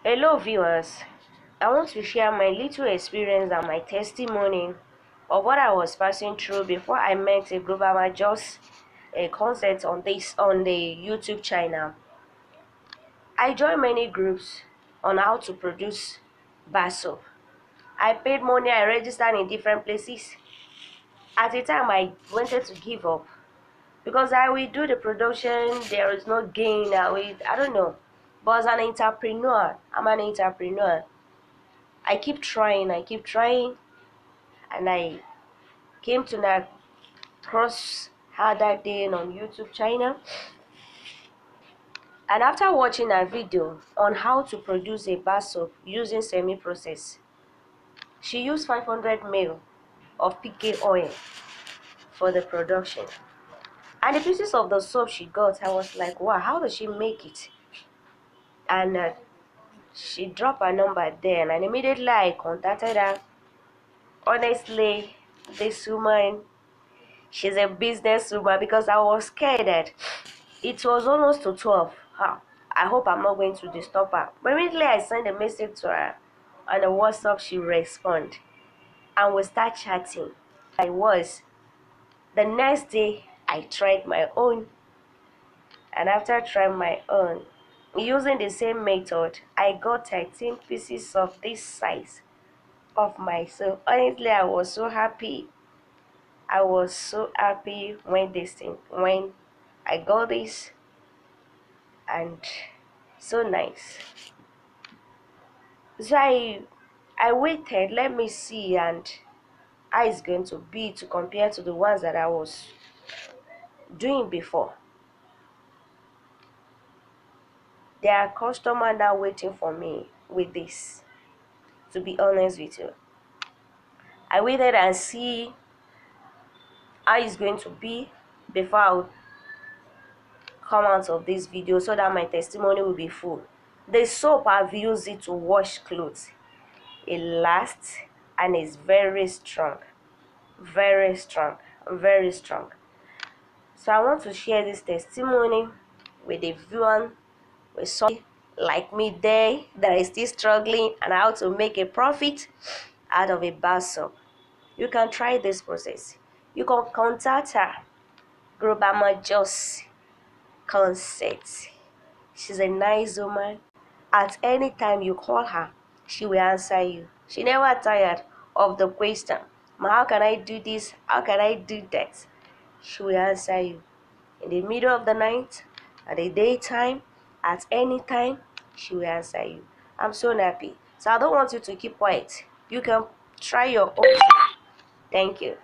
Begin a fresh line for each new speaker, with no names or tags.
Hello viewers, I want to share my little experience and my testimony of what I was passing through before I met a global just a concept on the YouTube channel. I joined many groups on how to produce bar soap. I paid money, I registered in different places. At the time I wanted to give up because I will do the production, there is no gain, I don't know. But as an entrepreneur, I'm an entrepreneur. I keep trying, and I came to that cross her that day on YouTube channel. And after watching a video on how to produce a bar soap using semi-process, she used 500 ml of PK oil for the production. And the pieces of the soap she got, I was like, wow, how does she make it? And she dropped her number there, and immediately I contacted her. Honestly, this woman, she's a businesswoman, because I was scared that it was almost to 12. I hope I'm not going to disturb her. But immediately I sent a message to her on the WhatsApp, she responded, and we start chatting. The next day I tried my own, and after trying my own, using the same method, I got 13 pieces of this size of myself. Honestly, I was so happy. When I got this, and so nice. So I waited, let me see, and how it's going to be to compare to the ones that I was doing before. There are customers now waiting for me with this, to be honest with you. I waited and see how it's going to be before I would come out of this video, so that my testimony will be full. The soap, I've used it to wash clothes. It lasts and is very strong, very strong, very strong. So I want to share this testimony with everyone, with some like me there that is still struggling and how to make a profit out of a bar soap. You can try this process. You can contact her, Global Just Concept. She's a nice woman. At any time you call her, she will answer you. She never tired of the question, how can I do this? How can I do that? She will answer you. In the middle of the night, at the daytime, at any time, she will answer you. I'm so happy. So I don't want you to keep quiet. You can try your own. Thank you.